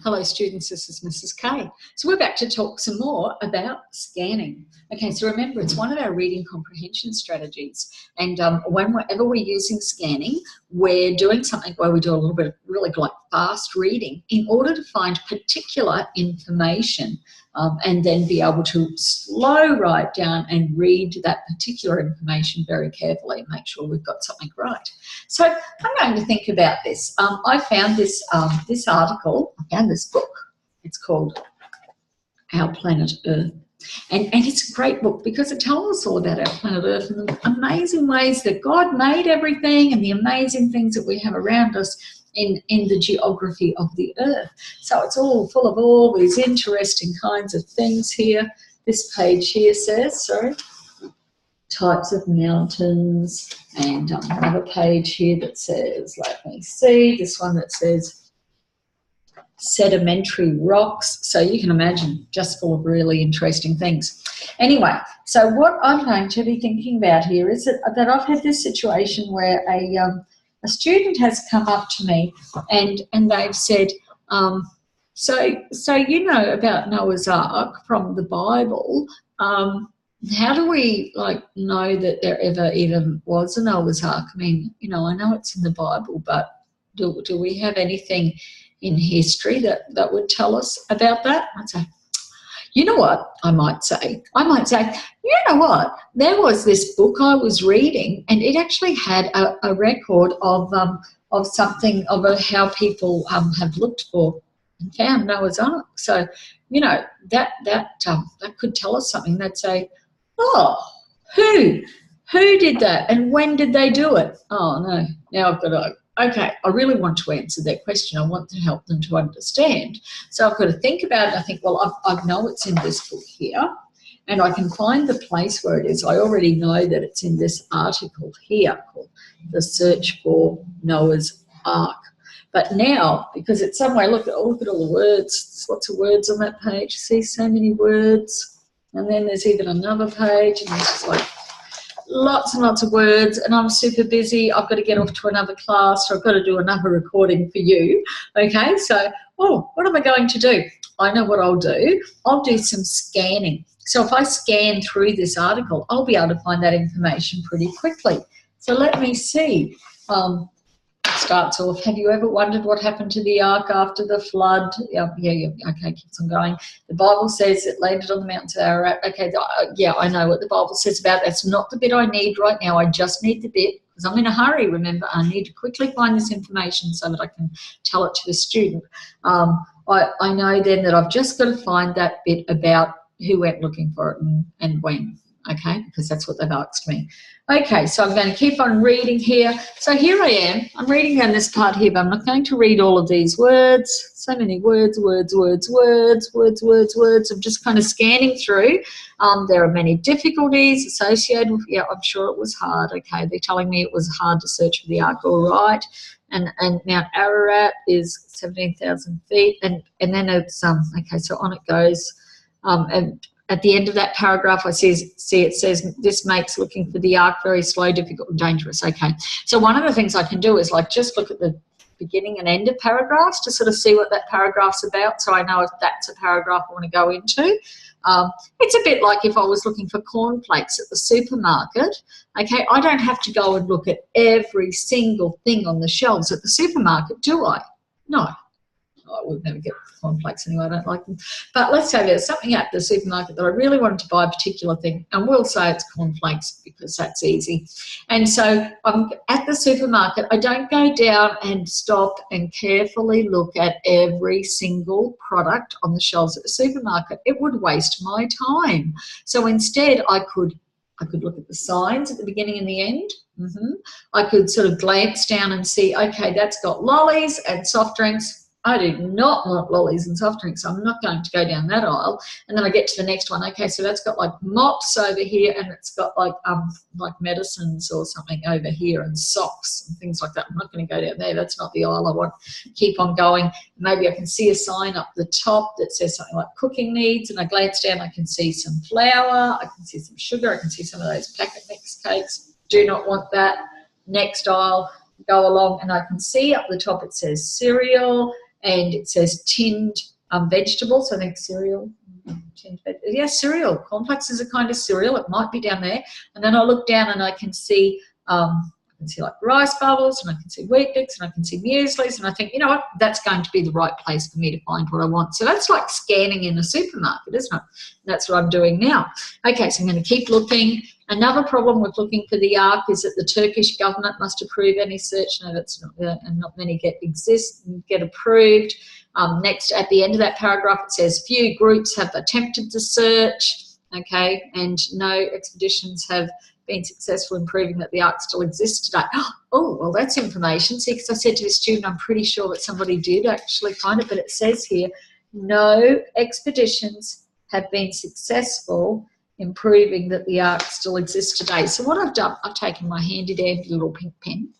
Hello students, this is Mrs. K. So we're back to talk some more about scanning. Okay, so remember it's one of our reading comprehension strategies, and whenever we're using scanning, we're doing something where we do a little bit of really like fast reading in order to find particular information and then be able to slow write down and read that particular information very carefully and make sure we've got something right. So I'm going to think about this. I found this article, I found this book. It's called Our Planet Earth. And it's a great book because it tells us all about our planet Earth and the amazing ways that God made everything and the amazing things that we have around us in the geography of the Earth. So it's all full of all these interesting kinds of things here. This page here says, types of mountains, and another page here that says, let me see, this one that says sedimentary rocks. So you can imagine, just full of really interesting things. Anyway, so what I'm going to be thinking about here is that I've had this situation where a student has come up to me and they've said, so you know about Noah's Ark from the Bible. How do we know that there ever even was a Noah's Ark? I mean, I know it's in the Bible, but do we have anything in history that would tell us about that? I'd say, you know what, I might say, you know what, there was this book I was reading and it actually had a record of something of how people have looked for and found Noah's Ark. So, that could tell us something. They'd say, oh, who did that and when did they do it? Oh, no, now I've got to, okay, I really want to answer that question. I want to help them to understand. So I've got to think about it. I think, well, I know it's in this book here and I can find the place where it is. I already know that it's in this article here called The Search for Noah's Ark. But now, because it's somewhere, look at all the words. There's lots of words on that page. See, so many words. And then there's even another page and there's just lots and lots of words, and I'm super busy. I've got to get off to another class, or I've got to do another recording for you. Okay, so, what am I going to do? I know what I'll do. I'll do some scanning. So if I scan through this article, I'll be able to find that information pretty quickly. So let me see. Starts off, have you ever wondered what happened to the ark after the flood? Yeah, okay, keeps on going. The Bible says it landed on the mountains of Ararat. Okay, I know what the Bible says about that. That's not the bit I need right now. I just need the bit, because I'm in a hurry, remember. I need to quickly find this information so that I can tell it to the student. I know then that I've just got to find that bit about who went looking for it and when. Okay, because that's what they've asked me. Okay, so I'm going to keep on reading here. So here I am. I'm reading down this part here, but I'm not going to read all of these words. So many words. I'm just kind of scanning through. There are many difficulties associated with, I'm sure it was hard. Okay, they're telling me it was hard to search for the ark, all right. And Mount Ararat is 17,000 feet. And then it's, okay, so on it goes. And at the end of that paragraph, it says, this makes looking for the ark very slow, difficult, and dangerous. Okay, so one of the things I can do is just look at the beginning and end of paragraphs to sort of see what that paragraph's about, so I know if that's a paragraph I want to go into. It's a bit like if I was looking for cornflakes at the supermarket. Okay, I don't have to go and look at every single thing on the shelves at the supermarket, do I? No. I would never get cornflakes anyway, I don't like them. But let's say there's something at the supermarket that I really wanted to buy a particular thing, and we'll say it's cornflakes because that's easy. And so I'm at the supermarket. I don't go down and stop and carefully look at every single product on the shelves at the supermarket. It would waste my time. So instead I could look at the signs at the beginning and the end. I could sort of glance down and see, okay, that's got lollies and soft drinks. I do not want lollies and soft drinks, so I'm not going to go down that aisle. And then I get to the next one. Okay, so that's got mops over here, and it's got like medicines or something over here, and socks and things like that. I'm not going to go down there. That's not the aisle I want. Keep on going. Maybe I can see a sign up the top that says something like cooking needs, and I glance down. I can see some flour. I can see some sugar. I can see some of those packet mix cakes. Do not want that. Next aisle. Go along, and I can see up the top it says cereal. and it says tinned vegetables, I think cereal. Yeah, cereal. Complex is a kind of cereal. It might be down there. And then I look down and I can see like rice bubbles, and I can see wheat bix, and I can see mueslis, and I think, you know what, that's going to be the right place for me to find what I want. So that's like scanning in a supermarket, isn't it? That's what I'm doing now. Okay, so I'm going to keep looking. Another problem with looking for the Ark is that the Turkish government must approve any search. No, that's not, and not many get approved. Next, at the end of that paragraph, it says few groups have attempted to search, okay, and no expeditions have been successful in proving that the Ark still exists today. Oh, well, that's information. See, because I said to the student, I'm pretty sure that somebody did actually find it, but it says here, no expeditions have been successful in proving that the Ark still exists today. So what I've done, I've taken my handy-dandy little pink pen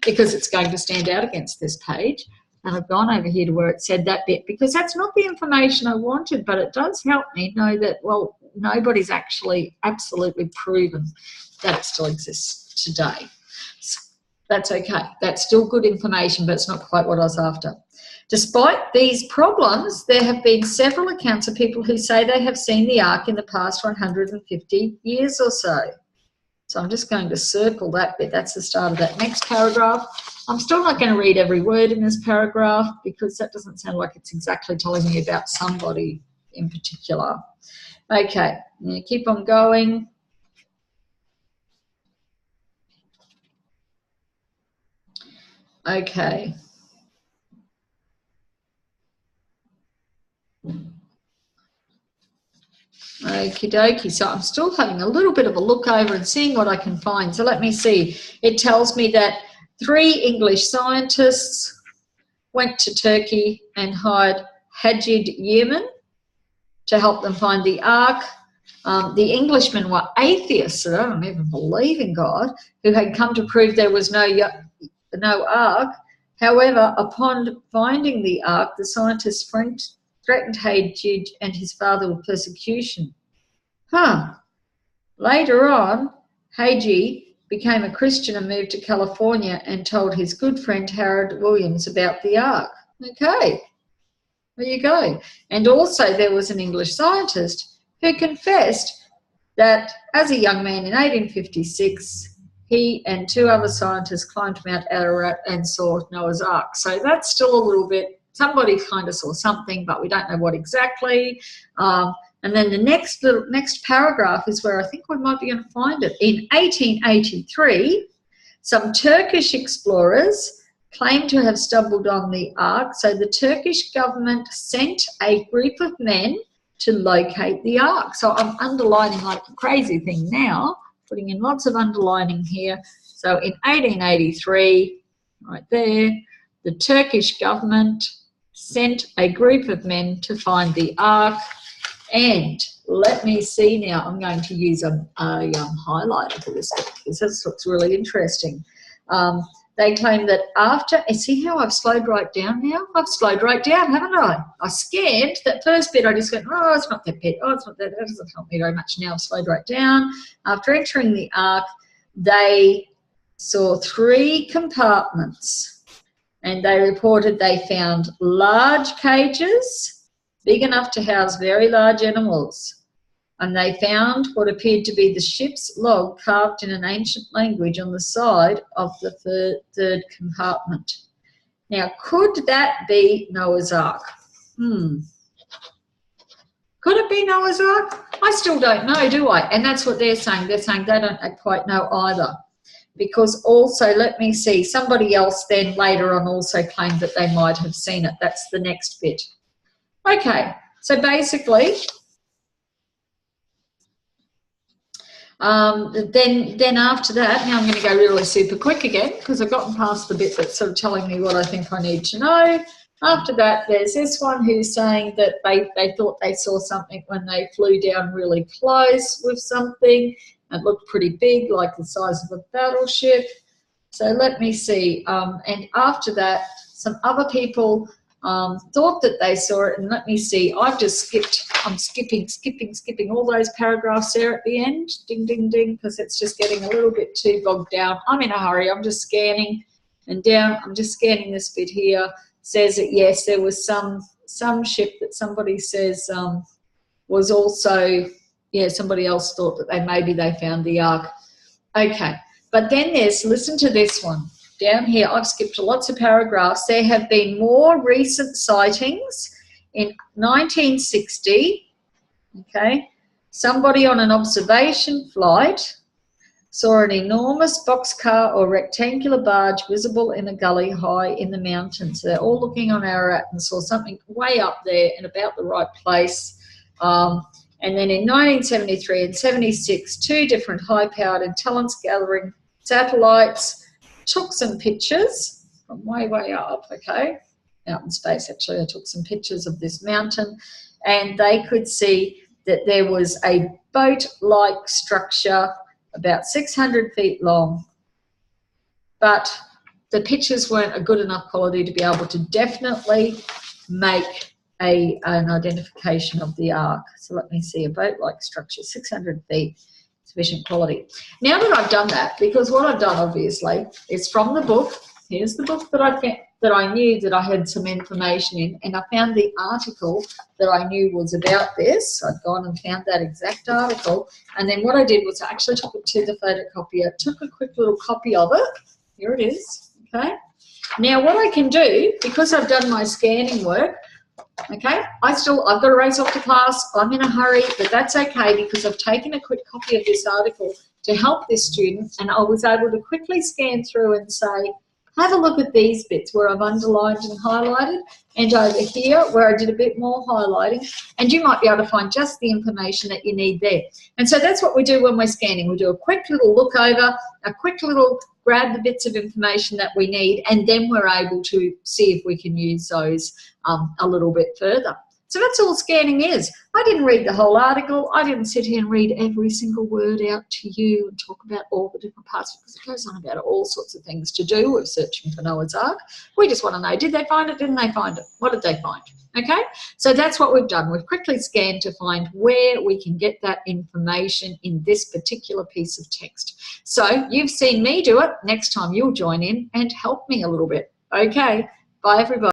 because it's going to stand out against this page, and I've gone over here to where it said that bit, because that's not the information I wanted, but it does help me know that, well, nobody's actually absolutely proven that it still exists today. So that's okay. That's still good information, but it's not quite what I was after. Despite these problems, there have been several accounts of people who say they have seen the Ark in the past 150 years or so. So I'm just going to circle that bit. That's the start of that next paragraph. I'm still not going to read every word in this paragraph because that doesn't sound like it's exactly telling me about somebody in particular. Okay, I'm going to keep on going. Okay. Okie dokie. So I'm still having a little bit of a look over and seeing what I can find. So let me see. It tells me that 3 English scientists went to Turkey and hired Hajid Yemen to help them find the Ark. The Englishmen were atheists, so they don't even believe in God, who had come to prove there was no Ark. However, upon finding the Ark, the scientists threatened Hajid and his father with persecution. Later on, Hajid became a Christian and moved to California and told his good friend Harold Williams about the Ark. Okay, there you go. And also there was an English scientist who confessed that as a young man in 1856, he and 2 other scientists climbed Mount Ararat and saw Noah's Ark. So that's still a little bit, somebody kind of saw something, but we don't know what exactly. And then the next paragraph is where I think we might be going to find it. In 1883, some Turkish explorers claimed to have stumbled on the Ark, so the Turkish government sent a group of men to locate the Ark. So I'm underlining like a crazy thing now, putting in lots of underlining here. So in 1883, right there, the Turkish government sent a group of men to find the Ark. And let me see now, I'm going to use a highlighter for this because this looks really interesting. They claim that after, see how I've slowed right down now? I've slowed right down, haven't I? I scanned that first bit, I just went, oh, it's not that bit, oh, it's not that, that doesn't help me very much now. I've slowed right down. After entering the Ark, they saw 3 compartments, and they reported they found large cages, big enough to house very large animals. And they found what appeared to be the ship's log carved in an ancient language on the side of the third compartment. Now, could that be Noah's Ark? Could it be Noah's Ark? I still don't know, do I? And that's what they're saying. They're saying they don't quite know either. Because also, let me see, somebody else then later on also claimed that they might have seen it. That's the next bit. Okay, so basically, then after that, now I'm going to go really super quick again because I've gotten past the bit that's sort of telling me what I think I need to know. After that, there's this one who's saying that they thought they saw something when they flew down really close with something. It looked pretty big, like the size of a battleship. So let me see. And after that, some other people thought that they saw it, and let me see, I've just skipped, I'm skipping all those paragraphs there at the end, ding, ding, ding, because it's just getting a little bit too bogged down. I'm in a hurry, I'm just scanning and down, I'm just scanning this bit here. says that yes, there was some ship that somebody says was also, yeah, somebody else thought that maybe they found the ark. Okay, but then listen to this one. Down here, I've skipped lots of paragraphs. There have been more recent sightings. In 1960, okay, somebody on an observation flight saw an enormous boxcar or rectangular barge visible in a gully high in the mountains. They're all looking on Ararat and saw something way up there in about the right place. And then in 1973 and 76, 2 different high-powered intelligence-gathering satellites took some pictures from way, way up, okay, out in space. Actually, I took some pictures of this mountain, and they could see that there was a boat-like structure about 600 feet long, but the pictures weren't a good enough quality to be able to definitely make an identification of the ark. So let me see, a boat-like structure, 600 feet, sufficient quality. Now that I've done that, because what I've done obviously is from the book, here's the book that I knew that I had some information in, and I found the article that I knew was about this. I'd gone and found that exact article, and then what I did was I actually took it to the photocopier, took a quick little copy of it. Here it is, okay? Now what I can do, because I've done my scanning work, okay, I've got to race off to class, I'm in a hurry, but that's okay because I've taken a quick copy of this article to help this student, and I was able to quickly scan through and say, have a look at these bits where I've underlined and highlighted, and over here where I did a bit more highlighting, and you might be able to find just the information that you need there. And so that's what we do when we're scanning. We do a quick little look over, a quick little grab the bits of information that we need, and then we're able to see if we can use those a little bit further. So that's all scanning is. I didn't read the whole article. I didn't sit here and read every single word out to you and talk about all the different parts, because it goes on about all sorts of things to do with searching for Noah's Ark. We just want to know, did they find it? Didn't they find it? What did they find? Okay, so that's what we've done. We've quickly scanned to find where we can get that information in this particular piece of text. So you've seen me do it. Next time you'll join in and help me a little bit. Okay, bye everybody.